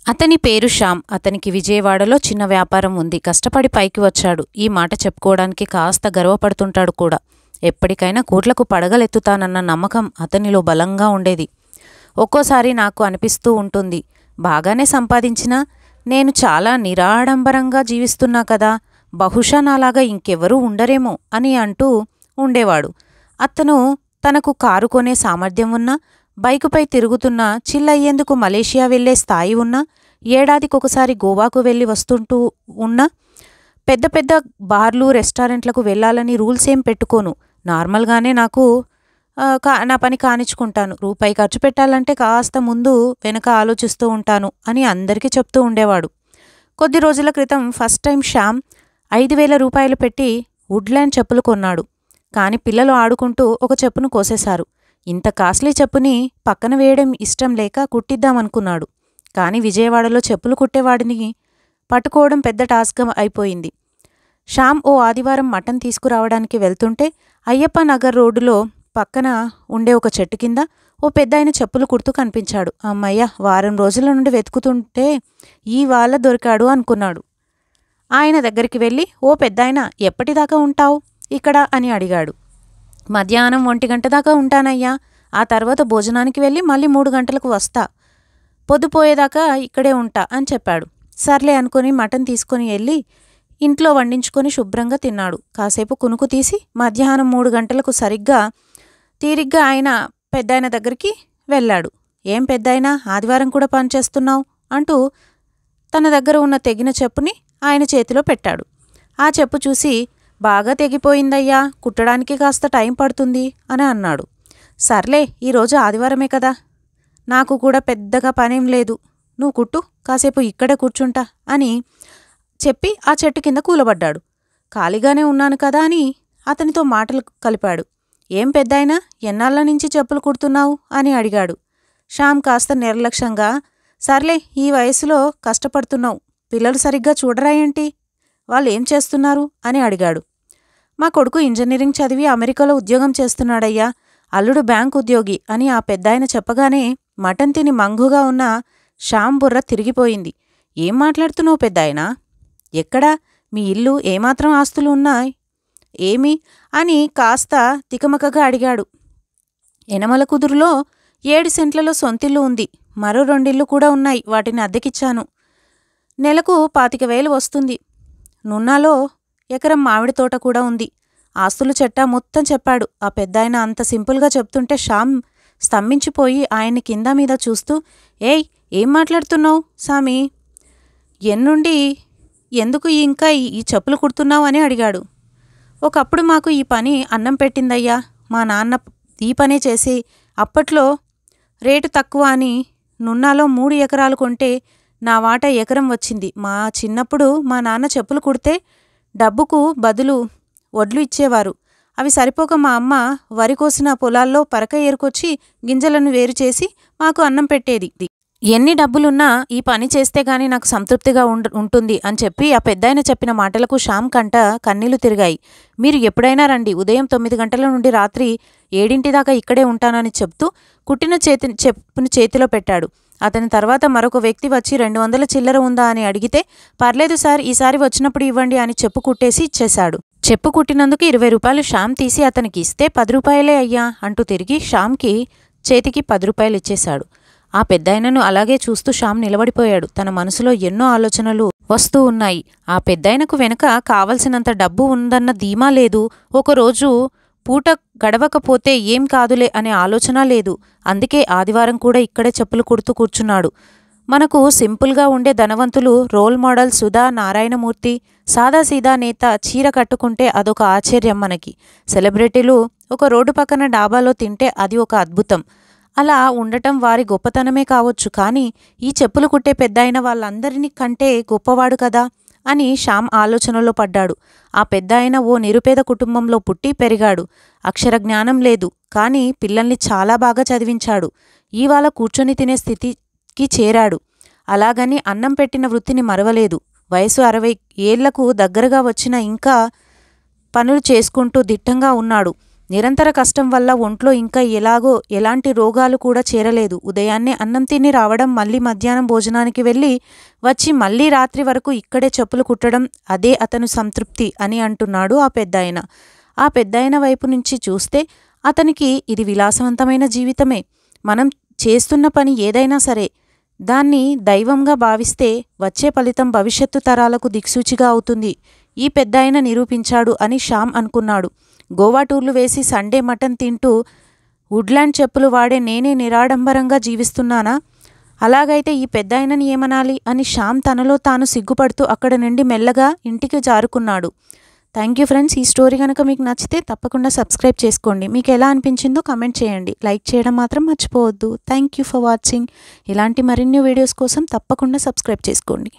అతని పేరు శ్యామ్. అతనికి విజయవాడలో చిన్న వ్యాపారం ఉంది. కష్టపడి పైకి వచ్చాడు. ఈ మాట చెప్పుకోవడానికి కాస్త గర్వపడుతుంటాడు కూడా. ఎప్పటికైనా కోట్లకు పడగలెత్తుతానన్న నమ్మకం అతనిలో బలంగా ఉండేది. ఒక్కోసారి నాకు అనిపిస్తూ ఉంటుంది, బాగానే సంపాదించినా నేను చాలా నిరాడంబరంగా జీవిస్తున్నా కదా, బహుశా నాలాగా ఇంకెవరూ ఉండరేమో అని అంటూ ఉండేవాడు. అతను తనకు కారు కొనే సామర్థ్యం ఉన్నా, బైకుపై తిరుగుతున్నా, చిల్లయ్యేందుకు మలేషియా వెళ్లే స్థాయి ఉన్నా, ఏడాదికొకసారి గోవాకు వెళ్ళి వస్తుంటూ ఉన్నా, పెద్ద పెద్ద బార్లు రెస్టారెంట్లకు వెళ్ళాలని రూల్స్ ఏం పెట్టుకోను. నార్మల్గానే నా పని కానిచ్చుకుంటాను. రూపాయి ఖర్చు పెట్టాలంటే కాస్త ముందు వెనక ఆలోచిస్తూ ఉంటాను అని అందరికీ చెప్తూ ఉండేవాడు. కొద్ది రోజుల క్రితం ఫస్ట్ టైం శ్యామ్ 5,000 రూపాయలు పెట్టి వుడ్లాండ్ చెప్పులు కొన్నాడు. కాని పిల్లలు ఆడుకుంటూ ఒక చెప్పును కోసేశారు. ఇంత కాస్ట్లీ చెప్పుని పక్కన వేయడం ఇష్టం లేక కుట్టిద్దామనుకున్నాడు. కాని విజయవాడలో చెప్పులు కుట్టేవాడిని పట్టుకోవడం పెద్ద టాస్క్గా అయిపోయింది. శ్యామ్ ఓ ఆదివారం మటన్ తీసుకురావడానికి వెళ్తుంటే అయ్యప్ప నగర్ రోడ్డులో పక్కన ఉండే ఒక చెట్టు కింద ఓ పెద్దాయన చెప్పులు కుడుతూ కనిపించాడు. అమ్మయ్య, వారం రోజుల నుండి వెతుకుతుంటే ఇవాళ దొరికాడు అనుకున్నాడు. ఆయన దగ్గరికి వెళ్ళి, ఓ పెద్దాయన, ఎప్పటిదాకా ఉంటావు ఇక్కడ అని అడిగాడు. మధ్యాహ్నం 1 గంట దాకా ఉంటానయ్యా. ఆ తర్వాత భోజనానికి వెళ్ళి మళ్ళీ 3 గంటలకు వస్తా. పొద్దుపోయేదాకా ఇక్కడే ఉంటా అని చెప్పాడు. సర్లే అనుకుని మటన్ తీసుకుని వెళ్ళి ఇంట్లో వండించుకొని శుభ్రంగా తిన్నాడు. కాసేపు కునుకు తీసి మధ్యాహ్నం 3 గంటలకు తీరిగ్గా ఆయన పెద్దాయన దగ్గరికి వెళ్ళాడు. ఏం పెద్దాయనా, ఆదివారం కూడా పనిచేస్తున్నావు అంటూ తన దగ్గర ఉన్న తెగిన చెప్పుని ఆయన చేతిలో పెట్టాడు. ఆ చెప్పు చూసి, బాగా తెగిపోయిందయ్యా, కుట్టడానికి కాస్త టైం పడుతుంది అని అన్నాడు. సర్లే, ఈరోజు ఆదివారమే కదా, నాకు కూడా పెద్దగా పనేం లేదు, నువ్వు కుట్టు, కాసేపు ఇక్కడే కూర్చుంటా అని చెప్పి ఆ చెట్టు కింద కూలబడ్డాడు. ఖాళీగానే ఉన్నాను కదా అని అతనితో మాటలు కలిపాడు. ఏం పెద్దాయనా, ఎన్నాళ్ళ నుంచి చెప్పులు కుడుతున్నావు అని అడిగాడు. శ్యామ్ కాస్త నిర్లక్ష్యంగా, సర్లే, ఈ వయసులో కష్టపడుతున్నావు, పిల్లలు సరిగ్గా చూడరా ఏంటి, వాళ్ళు ఏం చేస్తున్నారు అని అడిగాడు. మా కొడుకు ఇంజనీరింగ్ చదివి అమెరికాలో ఉద్యోగం చేస్తున్నాడయ్యా, అల్లుడు బ్యాంక్ ఉద్యోగి అని ఆ పెద్దాయన చెప్పగానే మటన్ తిని మంగుగా ఉన్న శ్యామ్ బుర్ర తిరిగిపోయింది. ఏం మాట్లాడుతున్నావు పెద్దాయనా, ఎక్కడా, మీ ఇల్లు, ఏమాత్రం ఆస్తులు ఉన్నాయి, ఏమి అని కాస్త తికమకగా అడిగాడు. ఎనమల కుదురులో 7 సెంట్లలో సొంతిల్లు ఉంది, మరో 2 ఇళ్ళు కూడా ఉన్నాయి, వాటిని అద్దెకిచ్చాను, నెలకు 25,000 వస్తుంది. నున్నాలో ఎకరం మామిడి తోట కూడా ఉంది. ఆస్తులు చెట్టా మొత్తం చెప్పాడు. ఆ పెద్దాయన అంత సింపుల్గా చెప్తుంటే శ్యామ్ స్తంభించిపోయి ఆయన్ని కింద మీద చూస్తూ, ఏయ్, ఏం మాట్లాడుతున్నావు సామి, ఎన్నుండి ఎందుకు ఇంకా ఈ చెప్పులు కుడుతున్నావు అని అడిగాడు. ఒకప్పుడు మాకు ఈ పని అన్నం పెట్టిందయ్యా, మా నాన్న ఈ పనే చేసి, అప్పట్లో రేటు తక్కువ అని నున్నాలో 3 ఎకరాలు కొంటే నా వాటా ఎకరం వచ్చింది. మా చిన్నప్పుడు మా నాన్న చెప్పులు కుడితే డబ్బుకు బదులు వడ్లు ఇచ్చేవారు. అవి సరిపోక మా అమ్మ వరి కోసిన పొలాల్లో పరక ఏరుకొచ్చి గింజలను వేరు చేసి మాకు అన్నం పెట్టేది. ఎన్ని డబ్బులున్నా ఈ పని చేస్తే గాని నాకు సంతృప్తిగా ఉంటుంది అని చెప్పి ఆ పెద్దాయన చెప్పిన మాటలకు శ్యామ్ కంట కన్నీళ్లు తిరిగాయి. మీరు ఎప్పుడైనా రండి, ఉదయం 9 గంటల నుండి రాత్రి 7 దాకా ఇక్కడే ఉంటానని చెప్తూ కుట్టిన చెప్పును చేతిలో పెట్టాడు. అతని తర్వాత మరొక వ్యక్తి వచ్చి 200 చిల్లర ఉందా అని అడిగితే, పర్లేదు సార్, ఈసారి వచ్చినప్పుడు ఇవ్వండి అని చెప్పు కుట్టేసి ఇచ్చేశాడు. చెప్పు కుట్టినందుకు 20 రూపాయలు శ్యామ్ తీసి అతనికి ఇస్తే, 10 రూపాయలే అయ్యా అంటూ తిరిగి శ్యామ్కి చేతికి 10 రూపాయలు ఇచ్చేశాడు. ఆ పెద్దాయనను అలాగే చూస్తూ శ్యామ్ నిలబడిపోయాడు. తన మనసులో ఎన్నో ఆలోచనలు వస్తూ ఉన్నాయి. ఆ పెద్దాయనకు వెనక కావలసినంత డబ్బు ఉందన్న ధీమా లేదు. ఒకరోజు పూట గడవకపోతే ఏం కాదులే అనే ఆలోచన లేదు. అందుకే ఆదివారం కూడా ఇక్కడే చెప్పులు కుడుతూ కూర్చున్నాడు. మనకు సింపుల్గా ఉండే ధనవంతులు రోల్ మోడల్ సుధా నారాయణమూర్తి, సాదాసీదా నేత చీర కట్టుకుంటే అదొక ఆశ్చర్యం మనకి. సెలబ్రిటీలు ఒక రోడ్డు పక్కన డాబాలో తింటే అది ఒక అద్భుతం. అలా ఉండటం వారి గొప్పతనమే కావచ్చు. కానీ ఈ చెప్పులు కుట్టే పెద్దాయన వాళ్ళందరినీ కంటే గొప్పవాడు కదా అని శ్యామ్ ఆలోచనలో పడ్డాడు. ఆ పెద్దాయన ఓ నిరుపేద కుటుంబంలో పుట్టి పెరిగాడు. అక్షర జ్ఞానం లేదు, కానీ పిల్లల్ని చాలా బాగా చదివించాడు. ఇవాళ కూర్చొని తినే స్థితికి చేరాడు. అలాగని అన్నం పెట్టిన వృత్తిని మరవలేదు. వయసు 60 ఏళ్లకు దగ్గరగా వచ్చిన ఇంకా పనులు చేసుకుంటూ దిట్టంగా ఉన్నాడు. నిరంతర కష్టం వల్ల ఒంట్లో ఇంకా ఎలాంటి రోగాలు కూడా చేరలేదు. ఉదయాన్నే అన్నం తిని రావడం, మళ్ళీ మధ్యాహ్నం భోజనానికి వెళ్ళి వచ్చి మళ్ళీ రాత్రి వరకు ఇక్కడే చెప్పులు కుట్టడం, అదే అతను సంతృప్తి అని అంటున్నాడు ఆ పెద్దాయన. ఆ పెద్దాయన వైపు నుంచి చూస్తే అతనికి ఇది విలాసవంతమైన జీవితమే. మనం చేస్తున్న పని ఏదైనా సరే దాన్ని దైవంగా భావిస్తే వచ్చే ఫలితం భవిష్యత్తు తరాలకు దిక్సూచిగా అవుతుంది. ఈ పెద్దాయన నిరూపించాడు అని శ్యామ్ అనుకున్నాడు. గోవా టూర్లు వేసి సండే మటన్ తింటూ వుడ్లాండ్ చెప్పులు వాడే నేనే నిరాడంబరంగా జీవిస్తున్నానా? అలాగైతే ఈ పెద్దాయనని ఏమనాలి అని శ్యామ్ తనలో తాను సిగ్గుపడుతూ అక్కడి నుండి మెల్లగా ఇంటికి జారుకున్నాడు. Thank you friends. ఈ స్టోరీ కనుక మీకు నచ్చితే తప్పకుండా సబ్స్క్రైబ్ చేసుకోండి. మీకు ఎలా అనిపించిందో కమెంట్ చేయండి. లైక్ చేయడం మాత్రం మర్చిపోవద్దు. Thank you for watching. ఇలాంటి మరిన్ని వీడియోస్ కోసం తప్పకుండా సబ్స్క్రైబ్ చేసుకోండి.